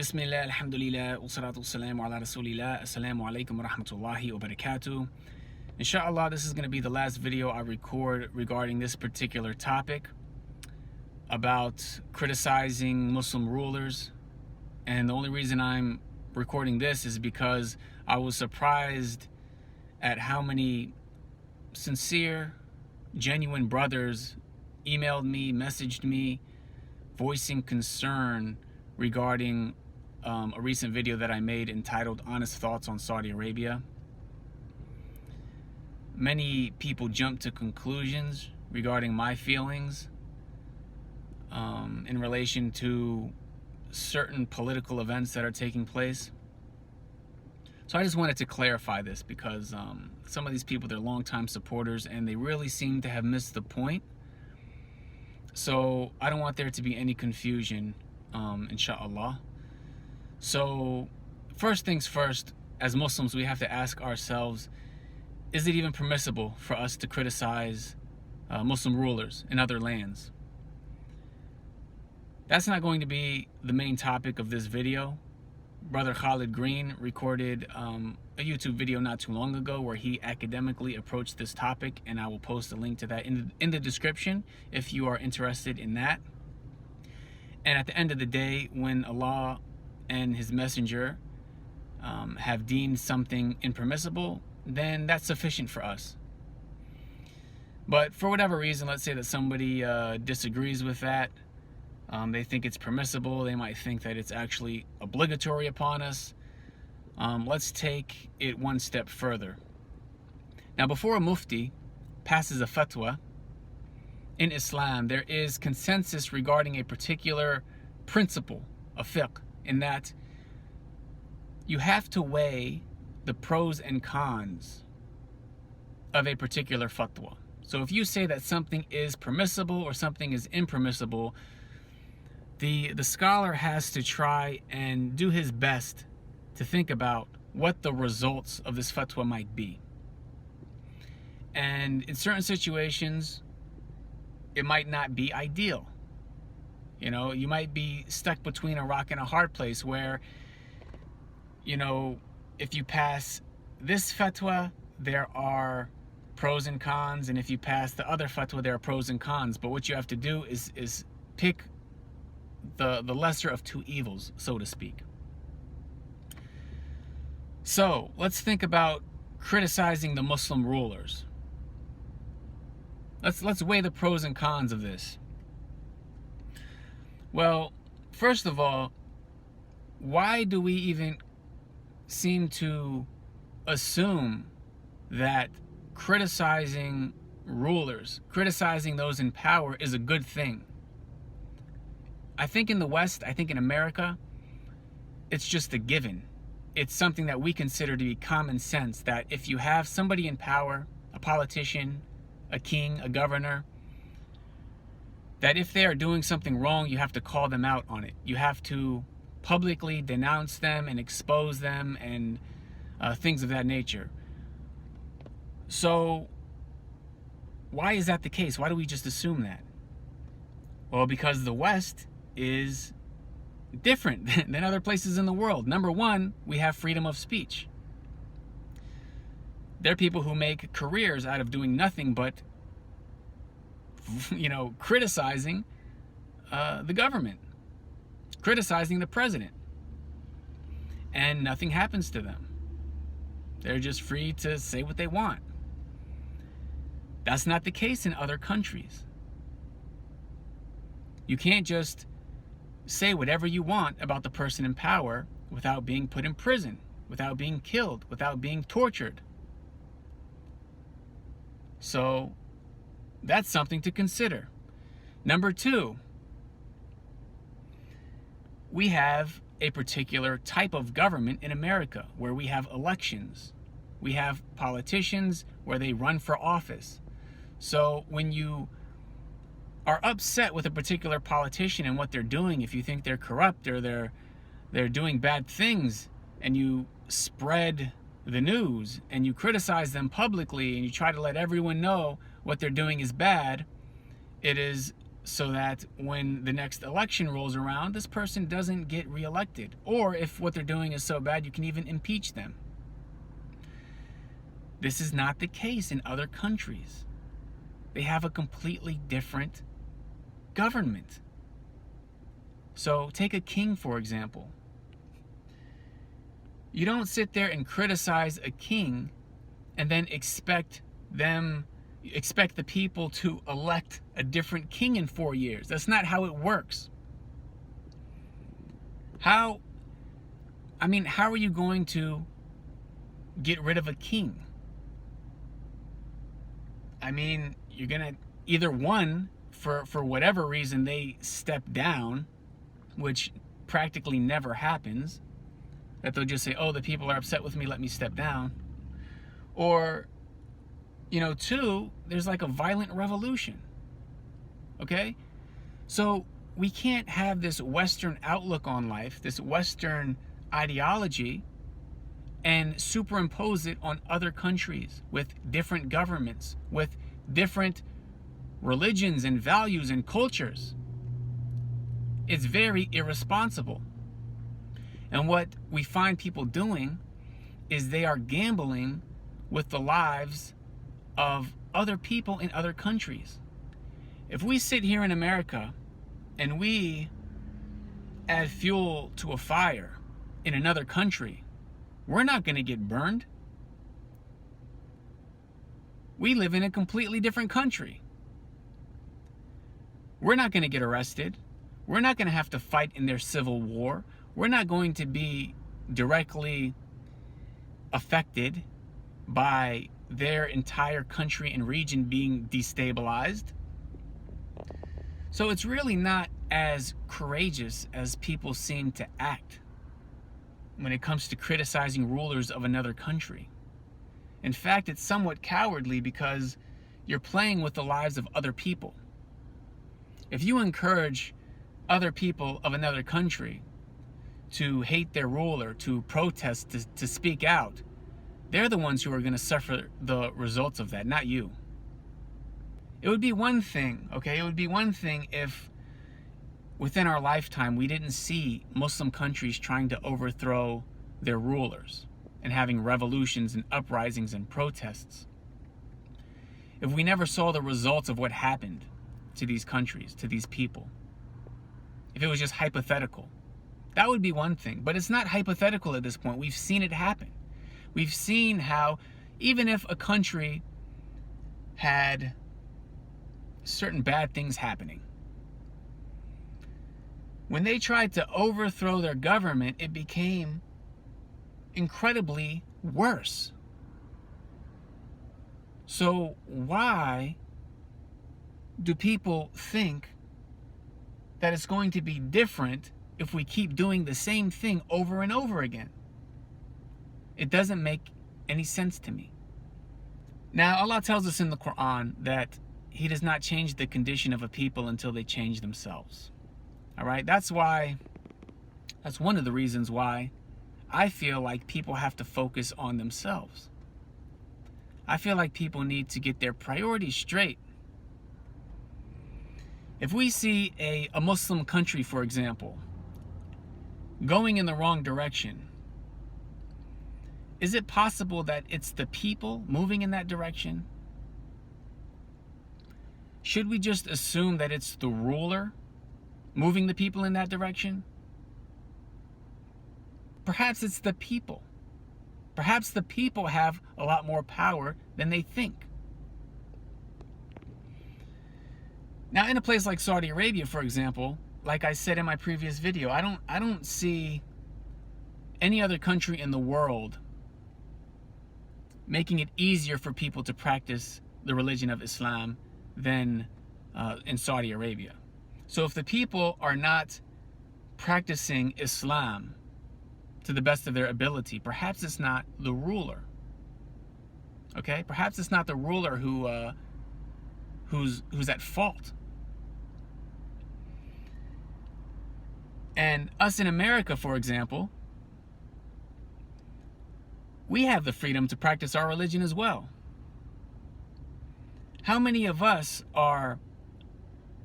Bismillah, alhamdulillah, wassalatu wassalamu ala rasulillah, assalamu alaikum wa rahmatullahi wa barakatuh. Inshallah, this is going to be the last video I record regarding this particular topic about criticizing Muslim rulers. And the only reason I'm recording this is because I was surprised at how many sincere, genuine brothers emailed me, messaged me, voicing concern regarding a recent video that I made entitled Honest Thoughts on Saudi Arabia. Many people jumped to conclusions regarding my feelings in relation to certain political events that are taking place. So I just wanted to clarify this because some of these people, they're longtime supporters and they really seem to have missed the point. So I don't want there to be any confusion, inshallah. So first things first, as Muslims, we have to ask ourselves, is it even permissible for us to criticize Muslim rulers in other lands? That's not going to be the main topic of this video. Brother Khalid Green recorded a YouTube video not too long ago where he academically approached this topic, and I will post a link to that in the description if you are interested in that. And at the end of the day, when Allah and His Messenger have deemed something impermissible, then that's sufficient for us. But for whatever reason, let's say that somebody disagrees with that. They think it's permissible. They might think that it's actually obligatory upon us. Let's take it one step further. Now, before a mufti passes a fatwa in Islam, there is consensus regarding a particular principle of fiqh, in that you have to weigh the pros and cons of a particular fatwa. So if you say that something is permissible or something is impermissible, the scholar has to try and do his best to think about what the results of this fatwa might be. And in certain situations, it might not be ideal. You know, you might be stuck between a rock and a hard place where, you know, if you pass this fatwa, there are pros and cons, and if you pass the other fatwa, there are pros and cons. But what you have to do is pick the lesser of two evils, so to speak. So let's think about criticizing the Muslim rulers. Let's weigh the pros and cons of this. Well, first of all, why do we even seem to assume that criticizing rulers, criticizing those in power, is a good thing? I think in the West, I think in America, it's just a given. It's something that we consider to be common sense, that if you have somebody in power, a politician, a king, a governor, that if they are doing something wrong, you have to call them out on it. You have to publicly denounce them and expose them and things of that nature. So why is that the case? Why do we just assume that? Well, because the West is different than other places in the world. Number one, we have freedom of speech. There are people who make careers out of doing nothing but, you know, criticizing the government, criticizing the president, and nothing happens to them. They're just free to say what they want. That's not the case in other countries. You can't just say whatever you want about the person in power without being put in prison, without being killed, without being tortured. So that's something to consider. Number two, we have a particular type of government in America where we have elections. We have politicians where they run for office. So when you are upset with a particular politician and what they're doing, if you think they're corrupt or they're doing bad things, and you spread the news and you criticize them publicly and you try to let everyone know what they're doing is bad, it is so that when the next election rolls around, this person doesn't get reelected. Or if what they're doing is so bad, you can even impeach them. This is not the case in other countries. They have a completely different government. So take a king, for example. You don't sit there and criticize a king and then expect the people to elect a different king in 4 years. That's not how it works. How are you going to get rid of a king? I mean, you're gonna either one, for whatever reason they step down, which practically never happens, that they'll just say, oh, the people are upset with me, let me step down. Or, two, there's like a violent revolution. Okay? So we can't have this Western outlook on life, this Western ideology, and superimpose it on other countries with different governments, with different religions and values and cultures. It's very irresponsible. And what we find people doing is they are gambling with the lives of other people in other countries. If we sit here in America and we add fuel to a fire in another country, we're not going to get burned. We live in a completely different country. We're not going to get arrested. We're not going to have to fight in their civil war. We're not going to be directly affected by their entire country and region being destabilized. So it's really not as courageous as people seem to act when it comes to criticizing rulers of another country. In fact, it's somewhat cowardly because you're playing with the lives of other people. If you encourage other people of another country to hate their ruler, to protest, to speak out, they're the ones who are going to suffer the results of that, not you. It would be one thing, okay? It would be one thing if within our lifetime we didn't see Muslim countries trying to overthrow their rulers and having revolutions and uprisings and protests. If we never saw the results of what happened to these countries, to these people. If it was just hypothetical. That would be one thing. But it's not hypothetical at this point. We've seen it happen. We've seen how even if a country had certain bad things happening, when they tried to overthrow their government, it became incredibly worse. So why do people think that it's going to be different if we keep doing the same thing over and over again? It doesn't make any sense to me. Now, Allah tells us in the Quran that He does not change the condition of a people until they change themselves. All right? That's one of the reasons why I feel like people have to focus on themselves. I feel like people need to get their priorities straight. If we see a Muslim country, for example, going in the wrong direction, is it possible that it's the people moving in that direction? Should we just assume that it's the ruler moving the people in that direction? Perhaps it's the people. Perhaps the people have a lot more power than they think. Now, in a place like Saudi Arabia, for example, like I said in my previous video, I don't see any other country in the world making it easier for people to practice the religion of Islam than in Saudi Arabia. So if the people are not practicing Islam to the best of their ability, perhaps it's not the ruler. Okay? Perhaps it's not the ruler who's at fault. And us in America, for example, we have the freedom to practice our religion as well. How many of us are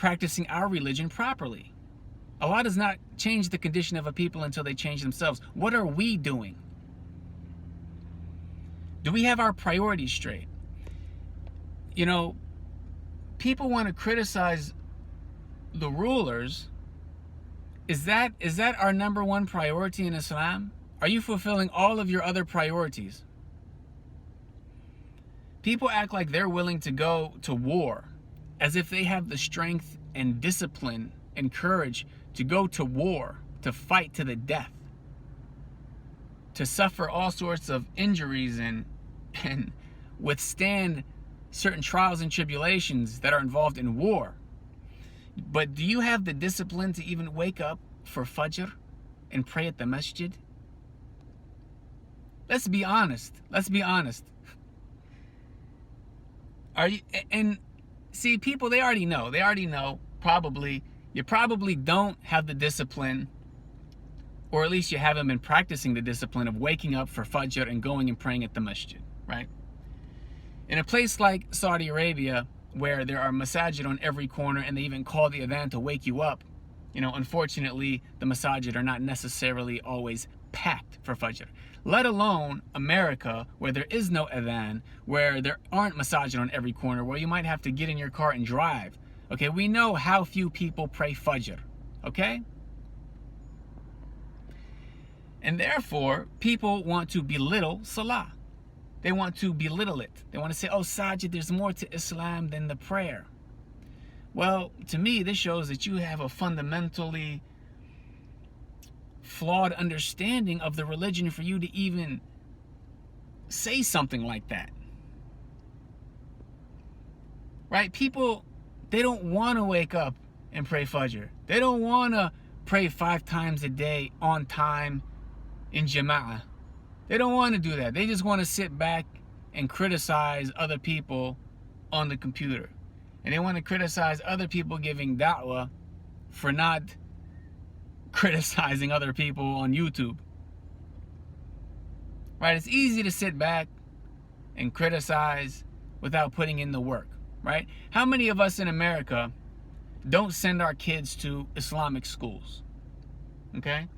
practicing our religion properly. Allah does not change the condition of a people until they change themselves. What are we doing? Do we have our priorities straight? You know, people want to criticize the rulers. Is that our number one priority in Islam? Are you fulfilling all of your other priorities? People act like they're willing to go to war as if they have the strength and discipline and courage to go to war, to fight to the death, to suffer all sorts of injuries and withstand certain trials and tribulations that are involved in war. But do you have the discipline to even wake up for Fajr and pray at the masjid? Let's be honest. Let's be honest. Are you? And see, people, they already know. They already know. Probably, you probably don't have the discipline, or at least you haven't been practicing the discipline of waking up for Fajr and going and praying at the masjid, right? In a place like Saudi Arabia, where there are masajid on every corner and they even call the adhan to wake you up, you know, unfortunately, the masajid are not necessarily always packed for Fajr. Let alone America, where there is no adhan, where there aren't masajid on every corner, where you might have to get in your car and drive. Okay, we know how few people pray Fajr, okay? And therefore, people want to belittle Salah. They want to belittle it. They want to say, oh, Sajid, there's more to Islam than the prayer. Well, to me, this shows that you have a fundamentally flawed understanding of the religion for you to even say something like that. Right? People, they don't want to wake up and pray Fajr. They don't want to pray 5 times a day on time in Jama'ah. They don't want to do that. They just want to sit back and criticize other people on the computer. And they want to criticize other people giving da'wah for not criticizing other people on YouTube. Right? It's easy to sit back and criticize without putting in the work. Right? How many of us in America don't send our kids to Islamic schools? Okay?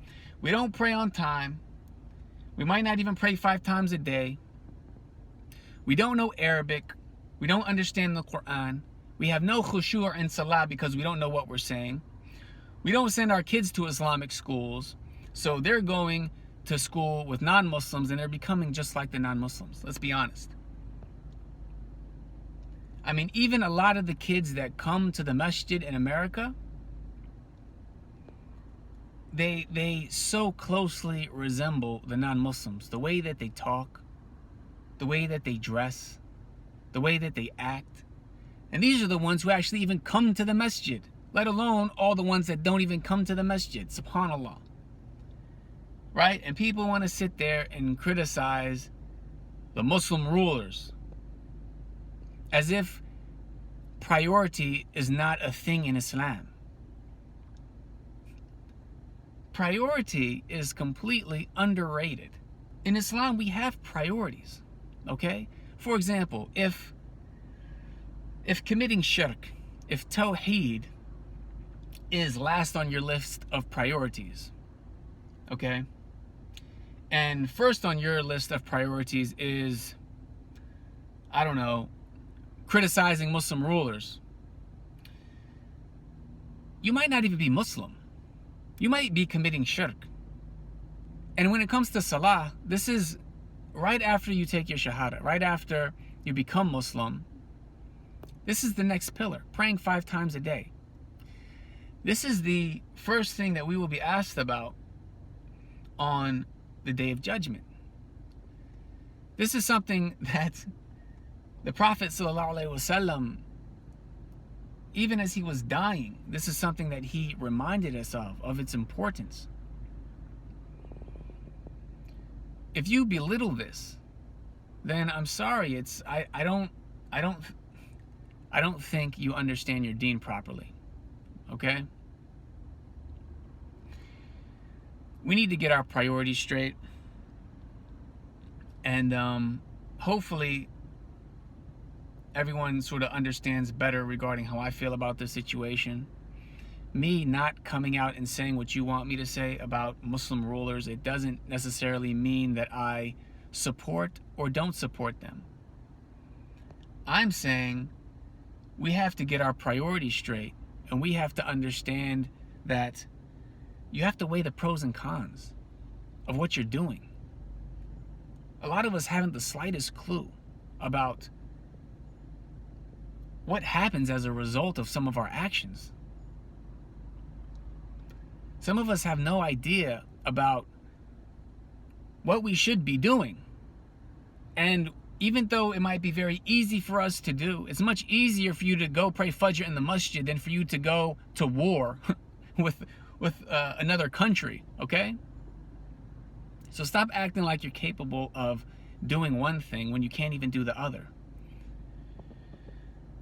We don't pray on time. We might not even pray 5 times a day. We don't know Arabic. We don't understand the Quran. We have no khushu' in Salah because we don't know what we're saying. We don't send our kids to Islamic schools, so they're going to school with non-Muslims and they're becoming just like the non-Muslims. Let's be honest. I mean, even a lot of the kids that come to the masjid in America, they so closely resemble the non-Muslims. The way that they talk, the way that they dress, the way that they act. And these are the ones who actually even come to the masjid, let alone all the ones that don't even come to the masjid. SubhanAllah. Right? And people want to sit there and criticize the Muslim rulers as if priority is not a thing in Islam. Priority is completely underrated. In Islam, we have priorities, okay? For example, if committing shirk, if tawheed is last on your list of priorities, okay? And first on your list of priorities is, I don't know, criticizing Muslim rulers. You might not even be Muslim. You might be committing shirk. And when it comes to Salah, this is right after you take your Shahada, right after you become Muslim. This is the next pillar, praying 5 times a day. This is the first thing that we will be asked about on the Day of Judgment. This is something that the Prophet ﷺ, even as he was dying, this is something that he reminded us of its importance. If you belittle this, then I'm sorry, I don't think you understand your deen properly. Okay? We need to get our priorities straight, and hopefully everyone sort of understands better regarding how I feel about this situation. Me not coming out and saying what you want me to say about Muslim rulers, it doesn't necessarily mean that I support or don't support them. I'm saying we have to get our priorities straight, and we have to understand that you have to weigh the pros and cons of what you're doing. A lot of us haven't the slightest clue about what happens as a result of some of our actions. Some of us have no idea about what we should be doing. And even though it might be very easy for us to do, it's much easier for you to go pray Fajr in the masjid than for you to go to war with another country, okay? So stop acting like you're capable of doing one thing when you can't even do the other.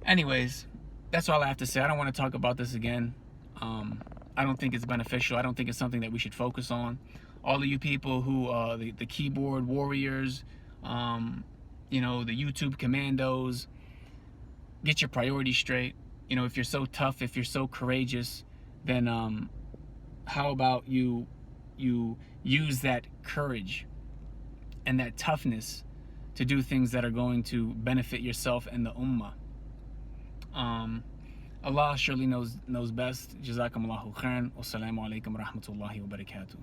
Anyways, that's all I have to say. I don't want to talk about this again. I don't think it's beneficial. I don't think it's something that we should focus on. All of you people who, the keyboard warriors, you know, the YouTube commandos, get your priorities straight. You know, if you're so tough, if you're so courageous, then how about you use that courage and that toughness to do things that are going to benefit yourself and the ummah. Allah surely knows best. Jazakumullahu khairan. Wassalamu alaikum wa rahmatullahi wa barakatuh.